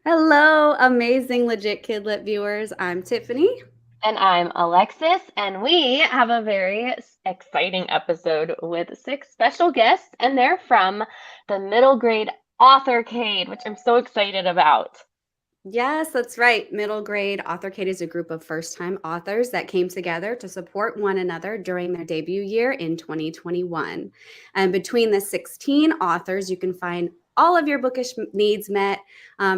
Hello, amazing legit KidLit viewers. I'm Tiffany. And I'm Alexis, and we have a very exciting episode with six special guests, and they're from the middle grade Authorcade, which I'm so excited about. Yes, that's right. Middle grade Authorcade is a group of first time authors that came together to support one another during their debut year in 2021. And between the 16 authors, you can find all of your bookish needs met,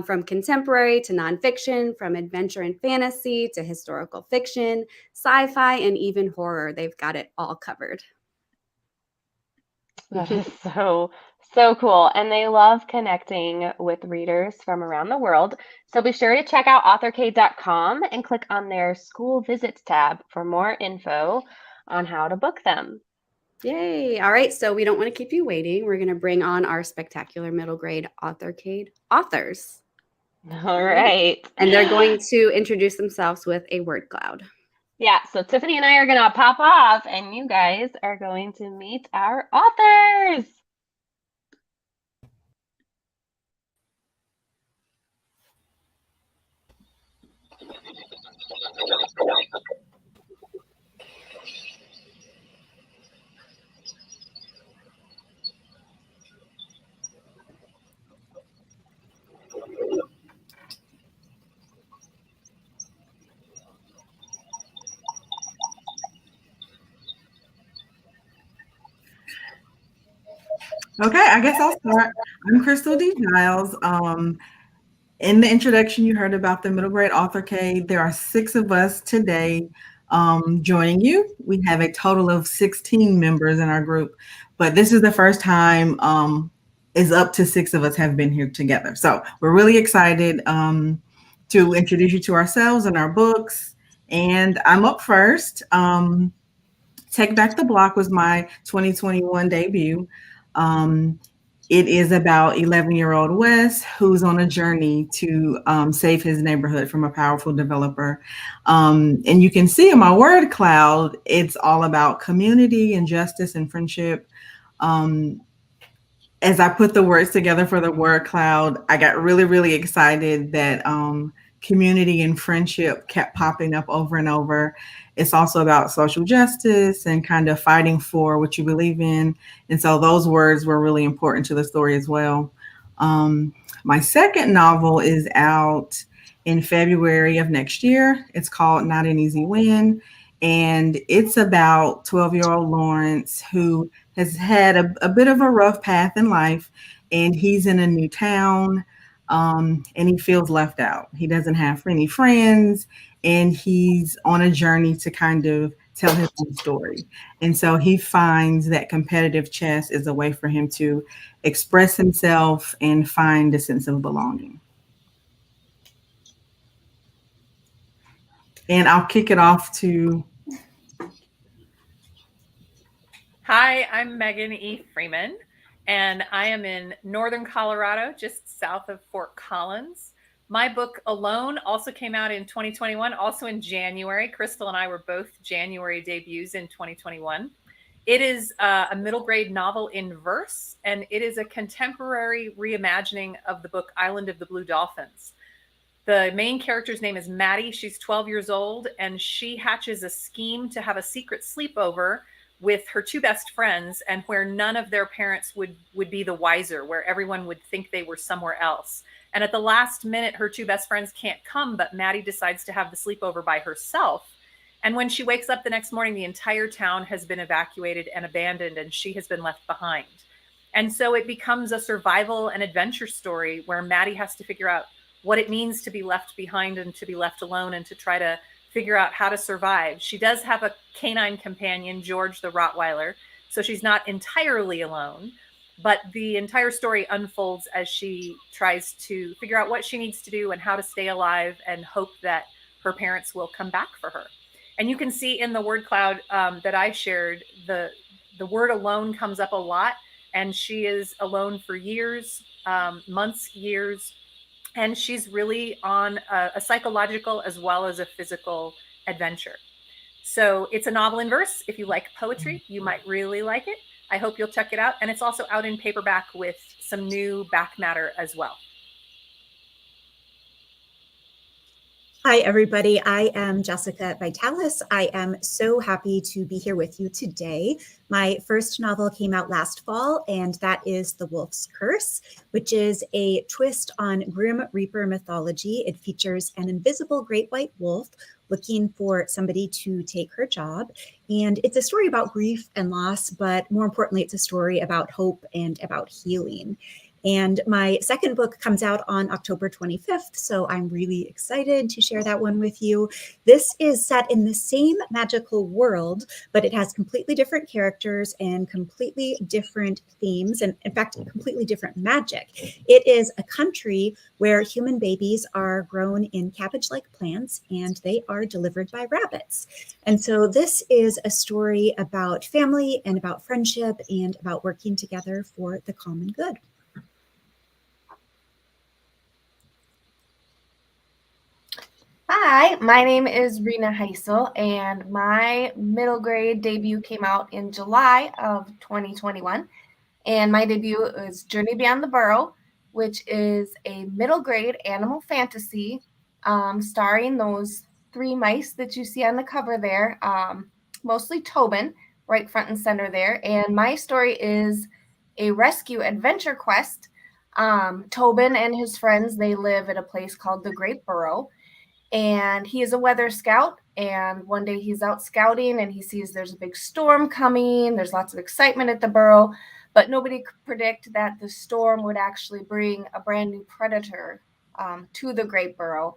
from contemporary to nonfiction, from adventure and fantasy to historical fiction, sci fi, and even horror. They've got it all covered. That is so cool. And they love connecting with readers from around the world. So be sure to check out authorcade.com and click on their school visits tab for more info on how to book them. Yay. All right. So we don't want to keep you waiting. We're going to bring on our spectacular middle grade Authorcade authors. All All right. right. And they're going to introduce themselves with a word cloud. Yeah, so Tiffany and I are going to pop off, and you guys are going to meet our authors. Okay, I guess I'll start. I'm Crystal D. Giles. In the introduction, you heard about the middle grade authorcade. There are six of us today joining you. We have a total of 16 members in our group, but this is the first time is up to six of us have been here together. So we're really excited to introduce you to ourselves and our books. And I'm up first. Take Back the Block was my 2021 debut. Um, it is about 11-year-old Wes who's on a journey to save his neighborhood from a powerful developer. And you can see in my word cloud, it's all about community and justice and friendship. Um, as I put the words together for the word cloud, I got really, really excited that community and friendship kept popping up over and over. It's also about social justice and kind of fighting for what you believe in. And so those words were really important to the story as well. Um, my second novel is out in February of next year. It's called Not an Easy Win. And it's about 12-year-old Lawrence who has had a bit of a rough path in life, and he's in a new town, and he feels left out. He doesn't have any friends, and he's on a journey to kind of tell his own story. And so he finds that competitive chess is a way for him to express himself and find a sense of belonging. And I'll kick it off to Hi, I'm Megan E. Freeman, and I am in northern Colorado, just south of Fort Collins. My book Alone also came out in 2021, also in January. Crystal and I were both January debuts in 2021. It is a middle grade novel in verse, and it is a contemporary reimagining of the book Island of the Blue Dolphins. The main character's name is Maddie. She's 12 years old, and she hatches a scheme to have a secret sleepover with her two best friends, and where none of their parents would be the wiser, where everyone would think they were somewhere else. And at the last minute, her two best friends can't come, but Maddie decides to have the sleepover by herself. And when she wakes up the next morning, the entire town has been evacuated and abandoned, and she has been left behind. And so it becomes a survival and adventure story where Maddie has to figure out what it means to be left behind and to be left alone and to try to figure out how to survive. She does have a canine companion, George the Rottweiler, so she's not entirely alone, but the entire story unfolds as she tries to figure out what she needs to do and how to stay alive and hope that her parents will come back for her. And you can see in the word cloud that I shared, the word alone comes up a lot, and she is alone for years, months, years, and she's really on a psychological as well as a physical adventure. So it's a novel in verse. If you like poetry, you might really like it. I hope you'll check it out. And it's also out in paperback with some new back matter as well. Hi, everybody. I am Jessica Vitalis. I am so happy to be here with you today. My first novel came out last fall, and that is The Wolf's Curse, which is a twist on Grim Reaper mythology. It features an invisible great white wolf looking for somebody to take her job. And it's a story about grief and loss, but more importantly, it's a story about hope and about healing. And my second book comes out on October 25th, so I'm really excited to share that one with you. This is set in the same magical world, but it has completely different characters and completely different themes, and in fact, completely different magic. It is a country where human babies are grown in cabbage-like plants, and they are delivered by rabbits. And so this is a story about family and about friendship and about working together for the common good. Hi, my name is Rina Heisel, and my middle grade debut came out in July of 2021. And my debut is Journey Beyond the Burrow, which is a middle grade animal fantasy starring those three mice that you see on the cover there, mostly Tobin, right front and center there. And my story is a rescue adventure quest. Tobin and his friends, they live at a place called the Great Burrow. And he is a weather scout. And one day he's out scouting and he sees there's a big storm coming. There's lots of excitement at the burrow, but nobody could predict that the storm would actually bring a brand new predator to the Great Burrow.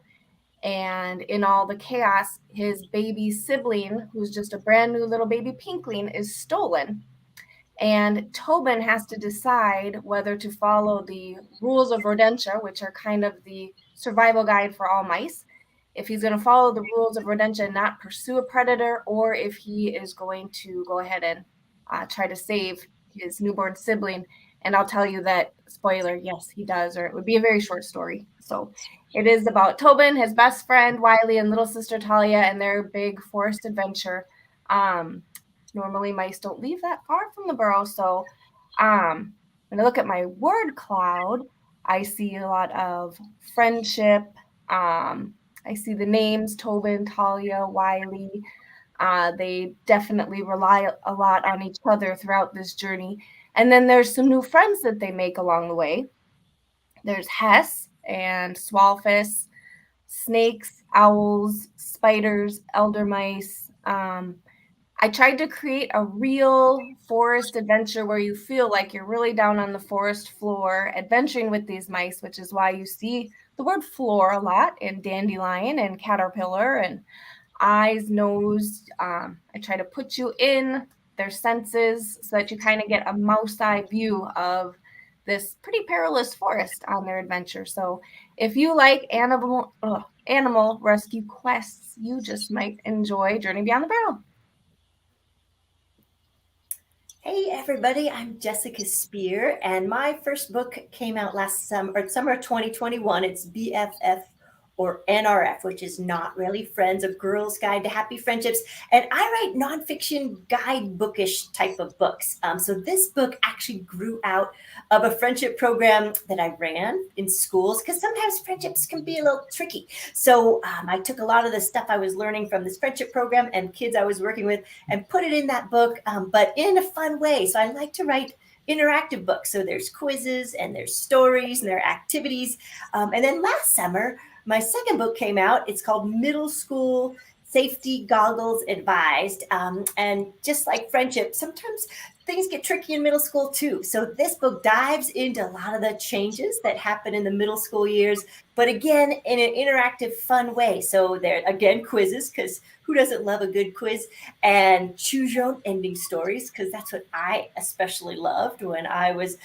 And in all the chaos, his baby sibling, who's just a brand new little baby pinkling, is stolen. And Tobin has to decide whether to follow the rules of rodentia, which are kind of the survival guide for all mice, if he's going to follow the rules of rodentia and not pursue a predator, or if he is going to go ahead and try to save his newborn sibling. And I'll tell you that, spoiler, yes, he does, or it would be a very short story. So it is about Tobin, his best friend, Wiley, and little sister Talia, and their big forest adventure. Normally mice don't leave that far from the burrow. So when I look at my word cloud, I see a lot of friendship. I see the names Tobin, Talia, Wiley. They definitely rely a lot on each other throughout this journey. And then there's some new friends that they make along the way. There's Hess and Swalfus, snakes, owls, spiders, elder mice. I tried to create a real forest adventure where you feel like you're really down on the forest floor adventuring with these mice, which is why you see the word floor a lot in dandelion and caterpillar and eyes, nose. I try to put you in their senses so that you kind of get a mouse eye view of this pretty perilous forest on their adventure. So if you like animal rescue quests, you just might enjoy Journey Beyond the Burrow. Hey everybody, I'm Jessica Spear, and my first book came out last summer of 2021. It's BFF or NRF, which is Not Really Friends, a girl's guide to happy friendships. And I write nonfiction guidebookish type of books. So this book actually grew out of a friendship program that I ran in schools, because sometimes friendships can be a little tricky. So I took a lot of the stuff I was learning from this friendship program and kids I was working with and put it in that book, but in a fun way. So I like to write interactive books. So there's quizzes and there's stories and there are activities. And then last summer, my second book came out. It's called Middle School Safety Goggles Advised. And just like friendship, sometimes things get tricky in middle school too. So this book dives into a lot of the changes that happen in the middle school years, but again, in an interactive, fun way. So there, again, quizzes, because who doesn't love a good quiz? And choose your own ending stories, because that's what I especially loved when I was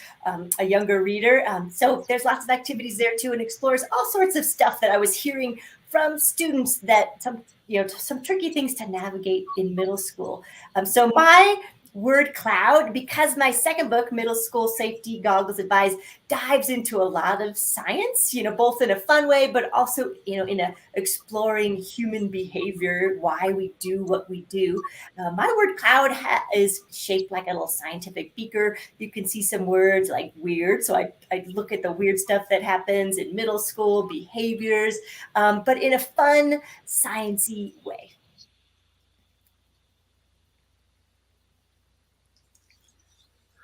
a younger reader. So there's lots of activities there too, and explores all sorts of stuff that I was hearing from students, that some tricky things to navigate in middle school. So my word cloud because my second book, Middle School Safety Goggles Advised, dives into a lot of science, both in a fun way, but also, in a exploring human behavior, why we do what we do. My word cloud is shaped like a little scientific beaker. You can see some words like weird. So I look at the weird stuff that happens in middle school, behaviors, but in a fun, sciencey way.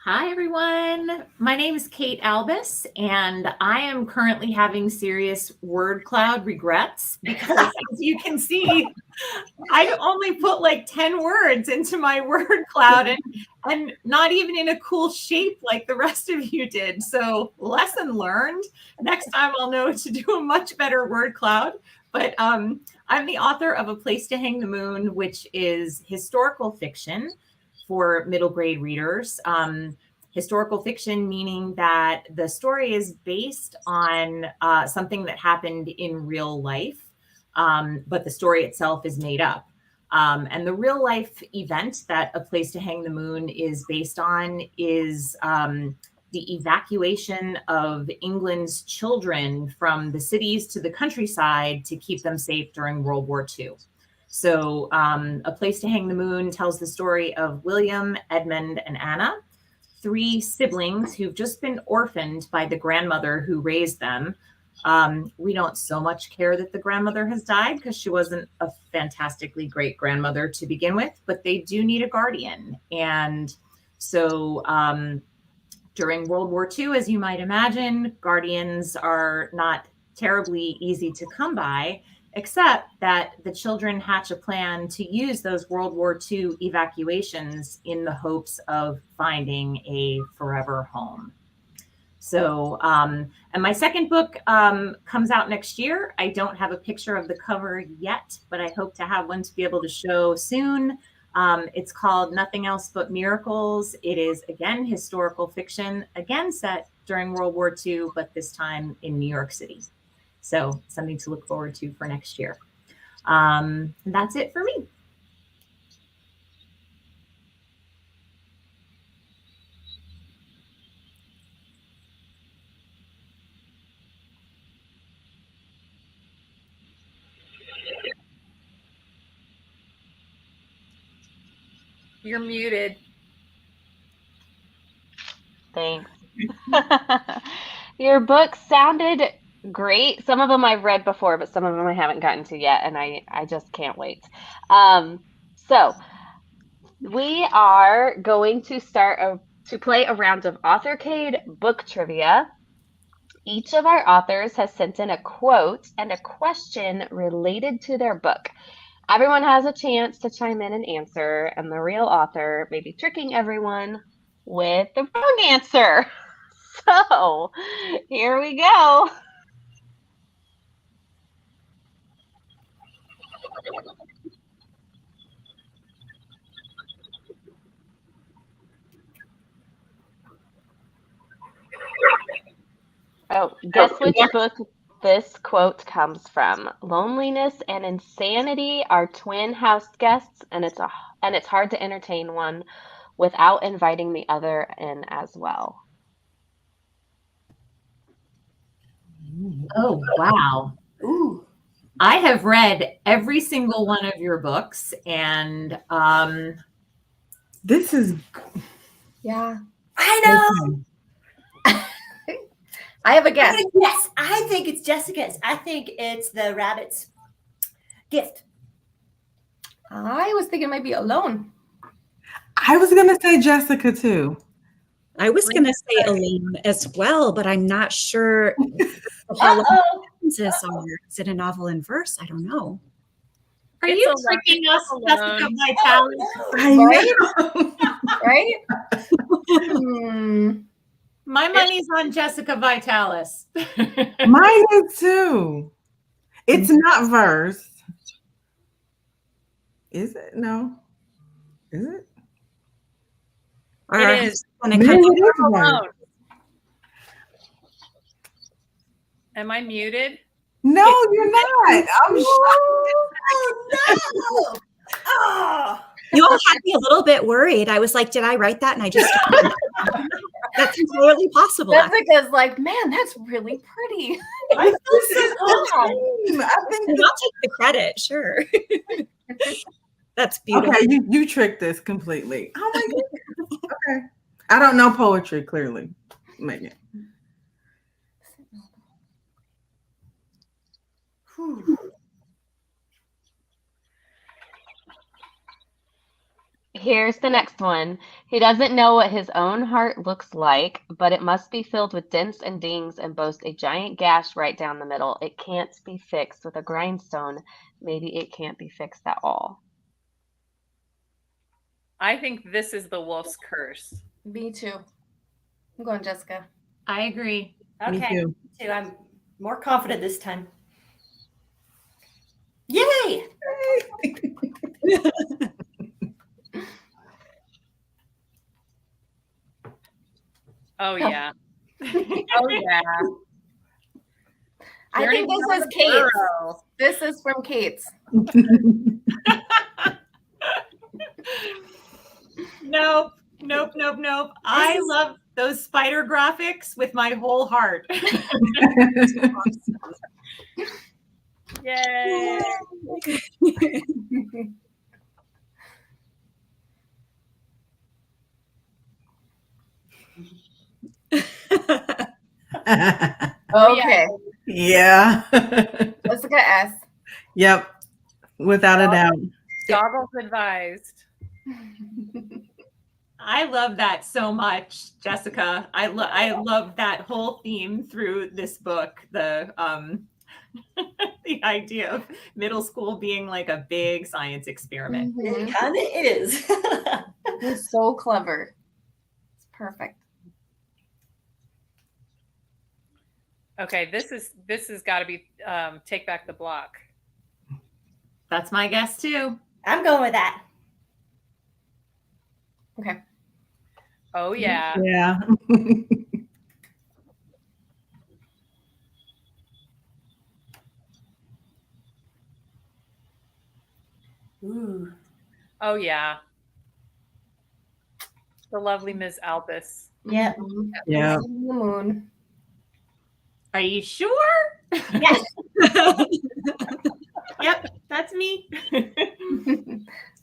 Hi, everyone. My name is Kate Albus, and I am currently having serious word cloud regrets because, as you can see, I only put like 10 words into my word cloud and not even in a cool shape like the rest of you did. So lesson learned. Next time I'll know to do a much better word cloud. But I'm the author of A Place to Hang the Moon, which is historical fiction for middle grade readers. Historical fiction meaning that the story is based on something that happened in real life, but the story itself is made up. And the real life event that A Place to Hang the Moon is based on is the evacuation of England's children from the cities to the countryside to keep them safe during World War II. So A Place to Hang the Moon tells the story of William, Edmund, and Anna, 3 siblings who've just been orphaned by the grandmother who raised them. We don't so much care that the grandmother has died because she wasn't a fantastically great grandmother to begin with, but they do need a guardian. And so during World War II, as you might imagine, guardians are not terribly easy to come by, except that the children hatch a plan to use those World War II evacuations in the hopes of finding a forever home. So, and my second book comes out next year. I don't have a picture of the cover yet, but I hope to have one to be able to show soon. It's called Nothing Else But Miracles. It is, again, historical fiction, again set during World War II, but this time in New York City. So something to look forward to for next year. That's it for me. You're muted. Thanks. Your book sounded great. Some of them I've read before, but some of them I haven't gotten to yet, and I just can't wait. So we are going to start to play a round of Authorcade book trivia. Each of our authors has sent in a quote and a question related to their book. Everyone has a chance to chime in and answer, and the real author may be tricking everyone with the wrong answer. So here we go. Oh, guess which book this quote comes from. Loneliness and insanity are twin house guests, and it's hard to entertain one without inviting the other in as well. Oh, wow. Ooh. I have read every single one of your books, and This is Yeah. I know. I have a guess. Yes, I think it's Jessica's. I think it's the rabbit's gift. I was thinking it might be Alone. I was gonna say Jessica too. I was going to say Alone as well, but I'm not sure how long Uh-oh. sentences are. Is it a novel in verse? I don't know. are It's you a tricking lot. us, Jessica Vitale? I know. Right? Hmm. My money's on Jessica Vitalis. Mine is too. It's not verse. Is it? No. Is it? Or It is. Maybe it is verse. Alone. Am I muted? No, you're not. I'm shocked. Oh no! Oh, You all had me a little bit worried. I was like, did I write that? And I just that's entirely possible. Jessica's like, man, that's really pretty. I feel so calm. I think And I'll take the credit, sure. That's beautiful. okay, you tricked us completely. Oh my goodness. Okay. I don't know poetry, clearly, Megan. Here's the next one. He doesn't know what his own heart looks like, but it must be filled with dents and dings and boast a giant gash right down the middle. It can't be fixed with a grindstone. Maybe it can't be fixed at all. I think this is the wolf's curse. Me too. I'm going Jessica. I agree. Me Okay, too. me too. I'm more confident this time. Yay! Oh yeah. Oh yeah. I Journey think this down is the Kate's. burrow. This is from Kate's. Nope. I love those spider graphics with my whole heart. Yay. Okay. Yeah. Jessica S. Yep. Without a doubt. Goggles advised. I love that so much, Jessica. I love that whole theme through this book. The the idea of middle school being like a big science experiment. It kind of is. It's so clever. It's perfect. Okay, this has got to be Take Back the Block. That's my guess too. I'm going with that. Okay. Oh yeah. Yeah. Ooh. Oh yeah. The lovely Ms. Albus. Yep. Yeah. The moon. Are you sure? Yes. Yep, that's me.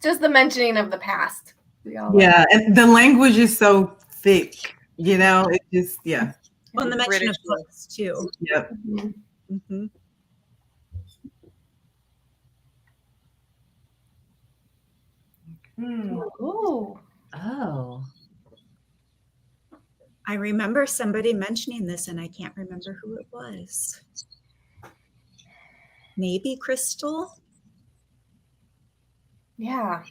Just the mentioning of the past. We all Yeah. And the language is so thick, you know, it just, yeah. On the mention of British books too. Yep. Mhm. Ooh. Oh. I remember somebody mentioning this and I can't remember who it was. Maybe Crystal? Yeah.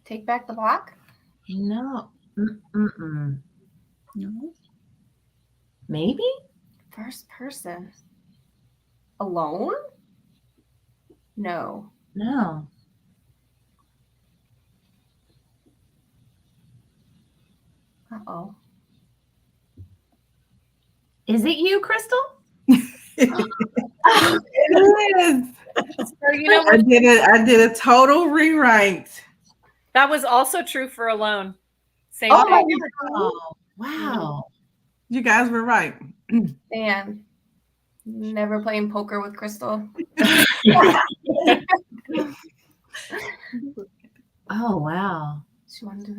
Take Back the Block? No. Mm-mm. No. Maybe? First person. Alone? No. No. Uh-oh. Is it you, Crystal? It is. So, you know, I did a total rewrite. that was also true for Alone. Same Oh my thing. God. Oh, wow. You guys were right. Man. Never playing poker with Crystal. Oh, wow. She wanted to.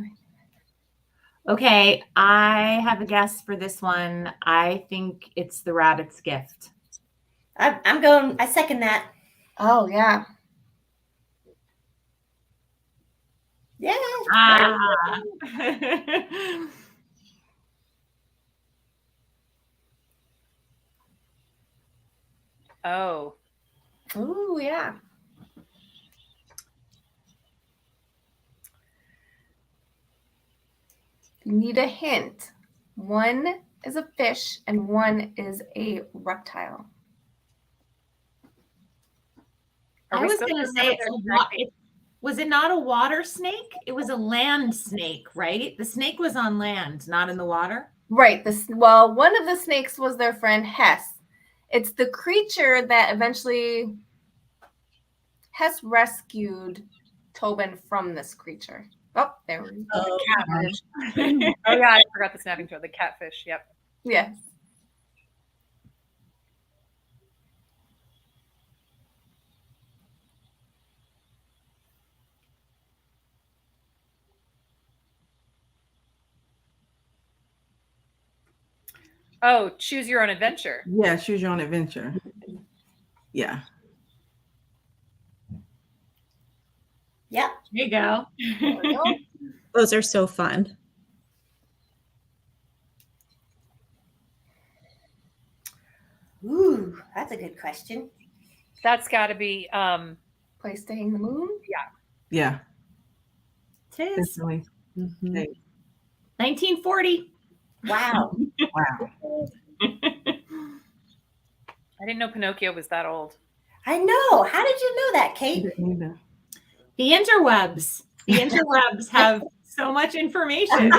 Okay, I have a guess for this one. I think it's The Rabbit's Gift. I'm going. I second that. Oh yeah. Yeah. Ah. Oh. Ooh yeah. You need a hint. One is a fish and one is a reptile. Are I we was supposed going to to say, remember was it not a water snake? It was a land snake, right? The snake was on land, not in the water. Right. Well, one of the snakes was their friend Hess. It's the creature that eventually Hess rescued Tobin from this creature. Oh, there we go. Oh, Catfish. Oh yeah, I forgot the snapping turtle. The catfish. Yep. Yes. Oh, choose your own adventure. Yeah, choose your own adventure. Yeah. Yeah. there you go. There we go. Those are so fun. Ooh, that's a good question. That's got to be Place to hang the moon. Yeah. Tis Definitely. Okay. 1940. Wow. Wow. I didn't know Pinocchio was that old. I know. How did you know that, Kate? Neither. The interwebs. The interwebs have so much information.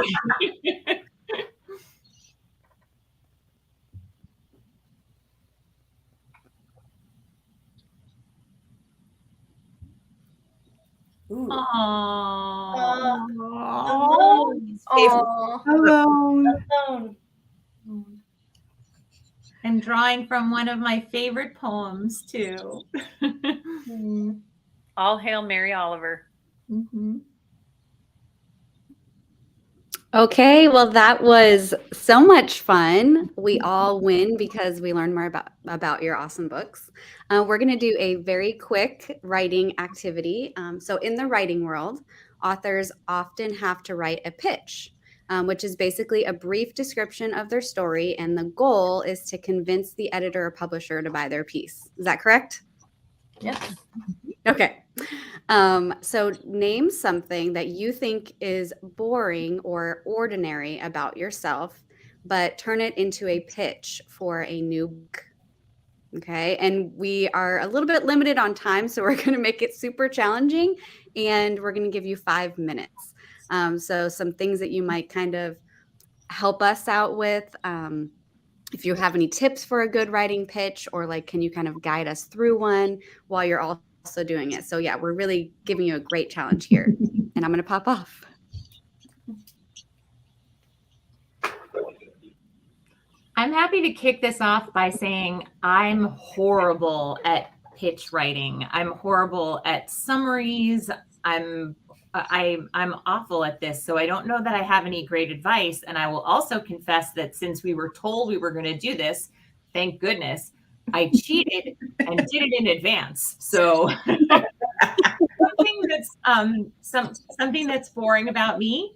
Ooh. Aww. Alone. Oh. Hello. Alone. And drawing from one of my favorite poems, too. All hail Mary Oliver. Mhm. Okay, well, that was so much fun. We all win because we learned more about your awesome books. We're going to do a very quick writing activity. So in the writing world, authors often have to write a pitch, which is basically a brief description of their story, and the goal is to convince the editor or publisher to buy their piece. Is that correct? Yes. Okay. So name something that you think is boring or ordinary about yourself, but turn it into a pitch for a new book. Okay. And we are a little bit limited on time, so we're going to make it super challenging, and we're going to give you 5 minutes. So some things that you might kind of help us out with. If you have any tips for a good writing pitch, or like, can you kind of guide us through one while you're also doing it? So yeah, we're really giving you a great challenge here, and I'm going to pop off. I'm happy to kick this off by saying I'm horrible at pitch writing. I'm horrible at summaries. I'm awful at this, so I don't know that I have any great advice. And I will also confess that since we were told we were going to do this, thank goodness, I cheated and did it in advance. So something that's boring about me,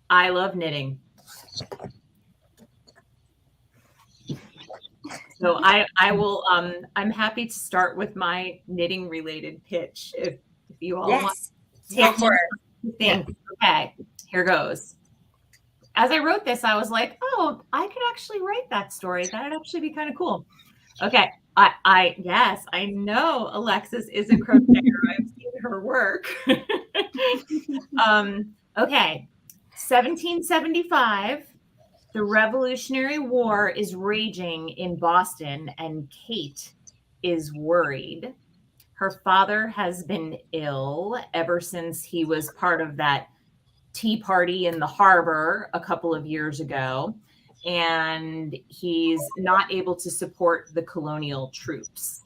I love knitting. So I will I'm happy to start with my knitting related pitch if you all want to take for it. Think. Okay, here goes. As I wrote this, I was like, oh, I could actually write that story. That'd actually be kind of cool. Okay. Yes, I know Alexis is a crocheter. I've seen her work. Okay. 1775. The Revolutionary War is raging in Boston, and Kate is worried. Her father has been ill ever since he was part of that tea party in the harbor a couple of years ago, and he's not able to support the colonial troops.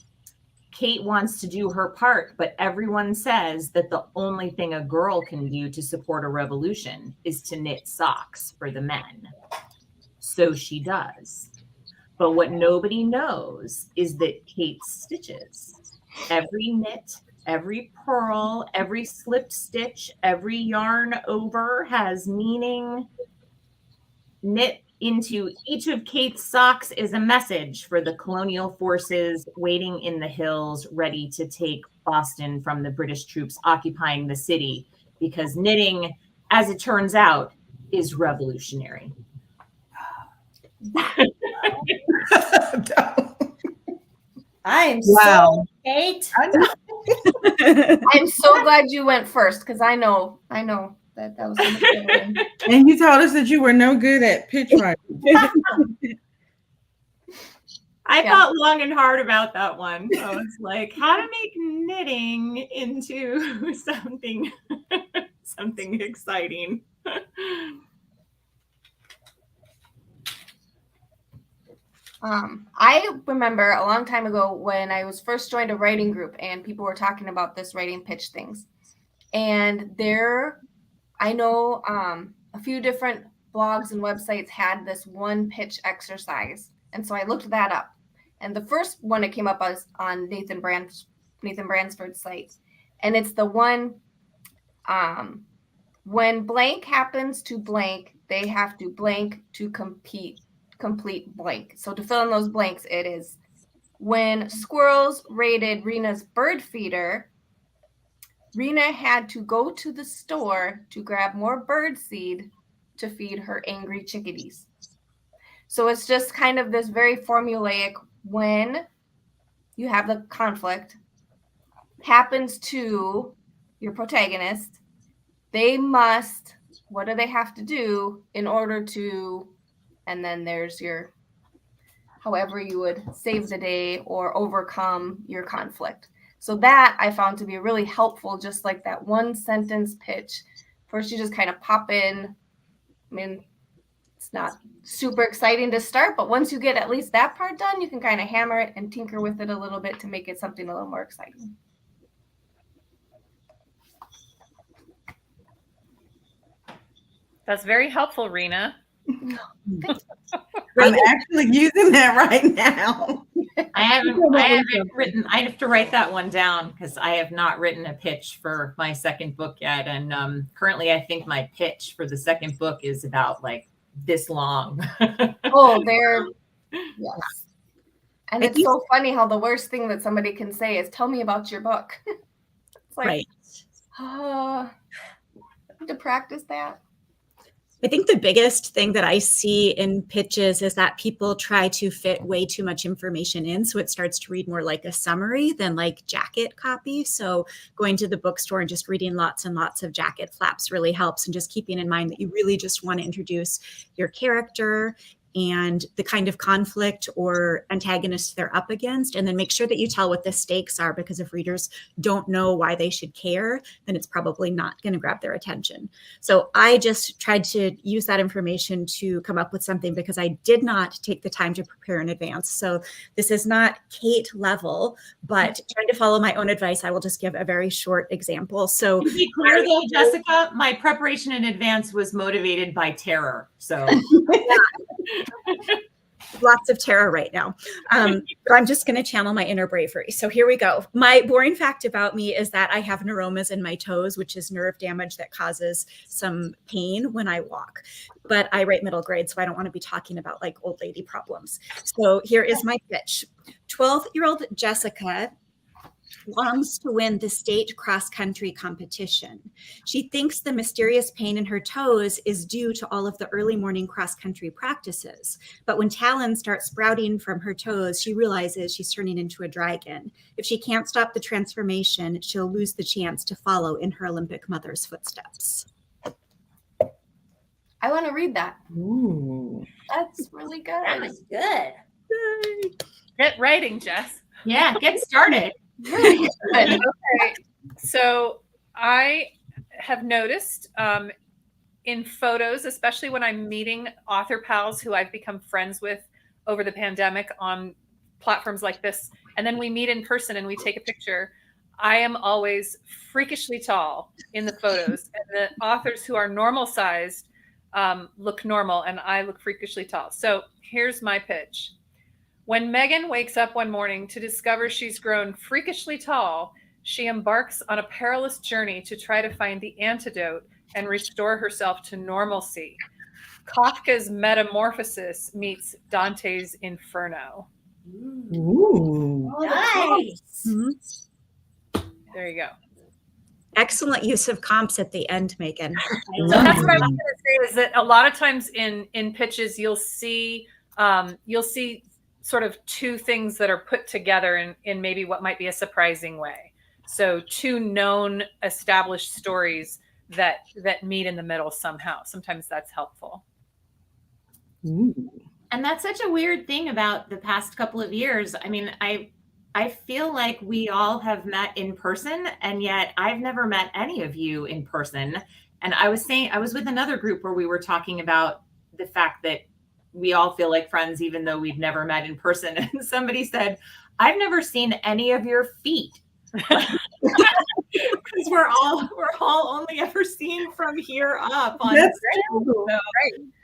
Kate wants to do her part, but everyone says that the only thing a girl can do to support a revolution is to knit socks for the men. So she does. But what nobody knows is that Kate stitches. Every knit, every purl, every slipped stitch, every yarn over has meaning. Knit into each of Kate's socks is a message for the colonial forces waiting in the hills, ready to take Boston from the British troops occupying the city, because knitting, as it turns out, is revolutionary. I am Wow. so Kate. I'm so glad you went first, because I know that was gonna be And you told us that you were no good at pitch writing. I I thought long and hard about that one. I was like, how to make knitting into something exciting. I remember a long time ago when I was first joined a writing group and people were talking about this writing pitch things. And I know a few different blogs and websites had this one pitch exercise. And so I looked that up. And the first one that came up was on Nathan Bransford's site. And it's the one, when blank happens to blank, they have to blank to complete blank. So to fill in those blanks, it is when squirrels raided Rina's bird feeder, Rina had to go to the store to grab more bird seed to feed her angry chickadees. So it's just kind of this very formulaic, when you have the conflict happens to your protagonist, what do they have to do in order to, and then there's your, however you would save the day or overcome your conflict. So that I found to be really helpful, just like that one sentence pitch. First, you just kind of pop in. I mean, it's not super exciting to start, but once you get at least that part done, you can kind of hammer it and tinker with it a little bit to make it something a little more exciting. That's very helpful, Rina. I'm actually using that right now. I have to write that one down because I have not written a pitch for my second book yet. And currently I think my pitch for the second book is about like this long. Oh, yes. And it's so funny how the worst thing that somebody can say is, tell me about your book. It's like, Right. I have to practice that. I think the biggest thing that I see in pitches is that people try to fit way too much information in. So it starts to read more like a summary than like jacket copy. So going to the bookstore and just reading lots and lots of jacket flaps really helps. And just keeping in mind that you really just want to introduce your character and the kind of conflict or antagonist they're up against, and then make sure that you tell what the stakes are, because if readers don't know why they should care, then it's probably not going to grab their attention. So I just tried to use that information to come up with something, because I did not take the time to prepare in advance. So this is not Kate level, but trying to follow my own advice, I will just give a very short example. So to be clear though, Jessica, my preparation in advance was motivated by terror. So lots of terror right now. But I'm just going to channel my inner bravery. So here we go. My boring fact about me is that I have neuromas in my toes, which is nerve damage that causes some pain when I walk. But I write middle grade, so I don't want to be talking about like old lady problems. So here is my pitch. 12-year-old Jessica longs to win the state cross-country competition. She thinks the mysterious pain in her toes is due to all of the early morning cross-country practices. But when talons start sprouting from her toes, she realizes she's turning into a dragon. If she can't stop the transformation, she'll lose the chance to follow in her Olympic mother's footsteps. I want to read that. Ooh. That's really good. That was good. Yay. Get writing, Jess. yeah, get started. Really good. Okay. So I have noticed in photos, especially when I'm meeting author pals who I've become friends with over the pandemic on platforms like this, and then we meet in person and we take a picture, I am always freakishly tall in the photos. And the authors who are normal sized look normal, and I look freakishly tall. So here's my pitch. When Megan wakes up one morning to discover she's grown freakishly tall, she embarks on a perilous journey to try to find the antidote and restore herself to normalcy. Kafka's Metamorphosis meets Dante's Inferno. Ooh. Nice. Mhm. There you go. Excellent use of comps at the end, Megan. So that's what I was going to say, is that a lot of times in pitches, you'll see sort of two things that are put together in maybe what might be a surprising way. So two known established stories that meet in the middle somehow. Sometimes that's helpful. Ooh. And that's such a weird thing about the past couple of years. I mean, I feel like we all have met in person, and yet I've never met any of you in person. And I was with another group where we were talking about the fact that we all feel like friends, even though we've never met in person. And somebody said, I've never seen any of your feet. Because we're all only ever seen from here up on That's Zoom. true. So,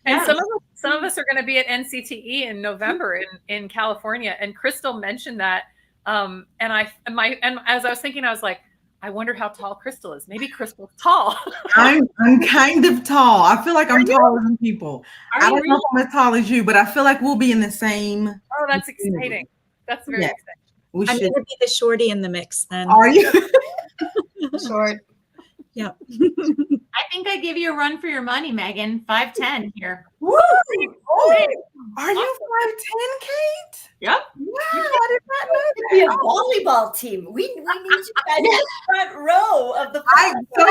And yeah. some of us are going to be at NCTE in November in California. And Crystal mentioned that. And as I was thinking, I was like, I wonder how tall Crystal is. Maybe Crystal's tall. I'm kind of tall. I feel like I'm taller than people. Are I you don't know if I'm as tall as you, but I feel like we'll be in the same. Oh, that's exciting. That's very Yeah. exciting. We I'm should. going to be the shorty in the mix then. Are you? Short. Yeah. I think I give you a run for your money, Megan. 5'10" here. Woo! Oh, are you 5'10", Kate? Yep. Wow, I did not know It'd be a that. volleyball team. We need you guys in the front row of the So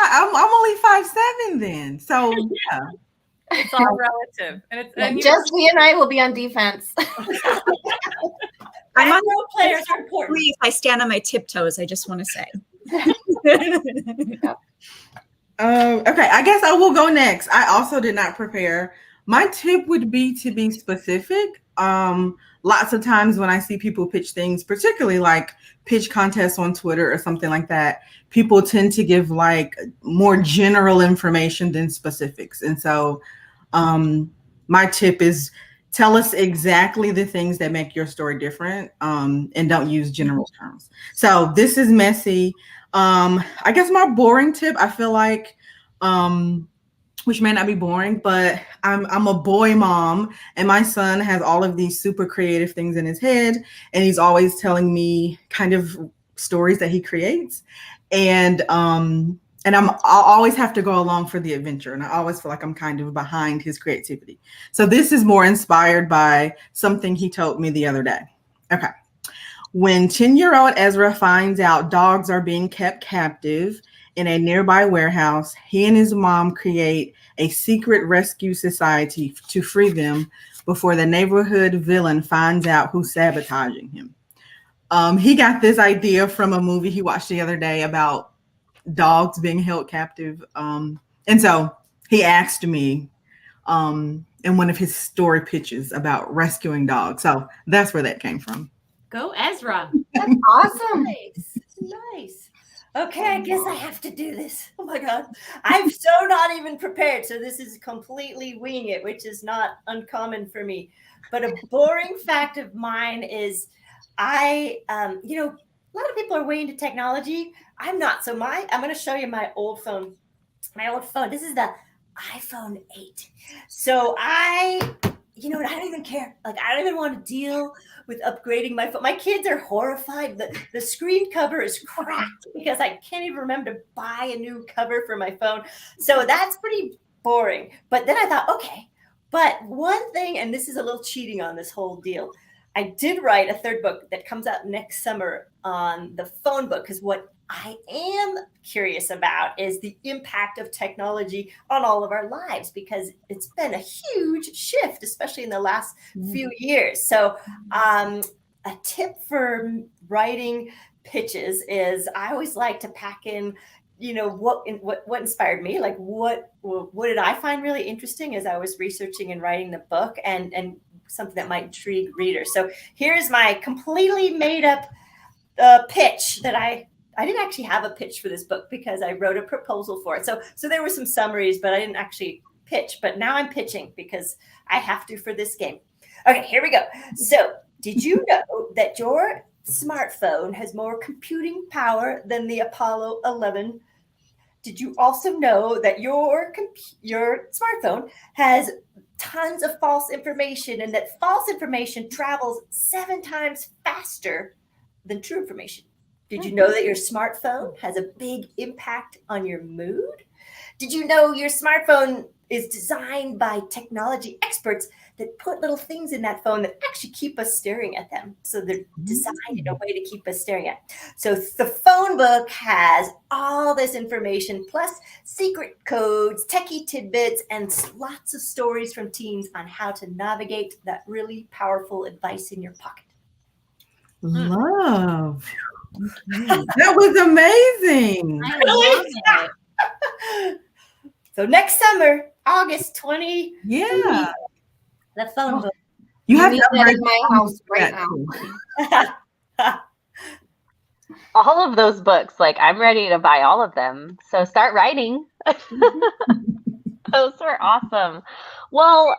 I'm only 5'7" then. So yeah. It's all relative. And Jessie and I will be on defense. I'm on role players are important. Please, I stand on my tiptoes. I just want to say. Okay, I guess I will go next. I also did not prepare. My tip would be to be specific. Lots of times when I see people pitch things, particularly like pitch contests on Twitter or something like that, people tend to give like more general information than specifics. And so my tip is tell us exactly the things that make your story different, and don't use general terms. So this is messy. I guess my boring tip, I feel like, which may not be boring, but I'm a boy mom, and my son has all of these super creative things in his head, and he's always telling me kind of stories that he creates, and I'll always have to go along for the adventure, and I always feel like I'm kind of behind his creativity. So this is more inspired by something he told me the other day. Okay. When 10-year-old Ezra finds out dogs are being kept captive in a nearby warehouse, he and his mom create a secret rescue society to free them before the neighborhood villain finds out who's sabotaging him. He got this idea from a movie he watched the other day about dogs being held captive. And so he asked me in one of his story pitches about rescuing dogs. So that's where that came from. Go Ezra. That's awesome. Nice. Okay, I guess I have to do this. Oh my God. I'm so not even prepared. So this is completely winging it, which is not uncommon for me. But a boring fact of mine is a lot of people are way into technology. I'm not. So I'm going to show you my old phone. This is the iPhone 8. So I don't even care. Like, I don't even want to deal with upgrading my phone. My kids are horrified. The screen cover is cracked because I can't even remember to buy a new cover for my phone. So that's pretty boring. But then I thought, okay, but one thing, and this is a little cheating on this whole deal. I did write a third book that comes out next summer on the phone book, because what I am curious about is the impact of technology on all of our lives, because it's been a huge shift, especially in the last few years. So a tip for writing pitches is I always like to pack in, what inspired me, like what did I find really interesting as I was researching and writing the book, and something that might intrigue readers. So here's my completely made up pitch that I didn't actually have a pitch for this book because I wrote a proposal for it. So there were some summaries, but I didn't actually pitch. But now I'm pitching because I have to for this game. Okay, here we go. So did you know that your smartphone has more computing power than the Apollo 11? Did you also know that your smartphone has tons of false information, and that false information travels 7 times faster than true information? Did you know that your smartphone has a big impact on your mood? Did you know your smartphone is designed by technology experts that put little things in that phone that actually keep us staring at them. So they're designed in a way to keep us staring at. So the phone book has all this information, plus secret codes, techie tidbits, and lots of stories from teens on how to navigate that really powerful advice in your pocket. Love. That was amazing. I love it. So next summer, August 20. Yeah. The phone book. You have need to that upgrade in my the house phone right that now. too. All of those books, like I'm ready to buy all of them. So start writing. Those were awesome. Well,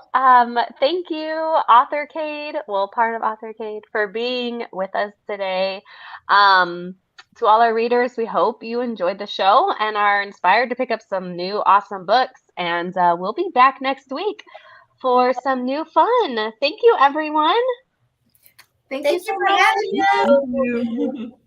thank you, Authorcade, part of Authorcade, for being with us today. To all our readers, we hope you enjoyed the show and are inspired to pick up some new awesome books. And we'll be back next week for some new fun. Thank you, everyone. Thank Thank you so you for much. having us. Thank you.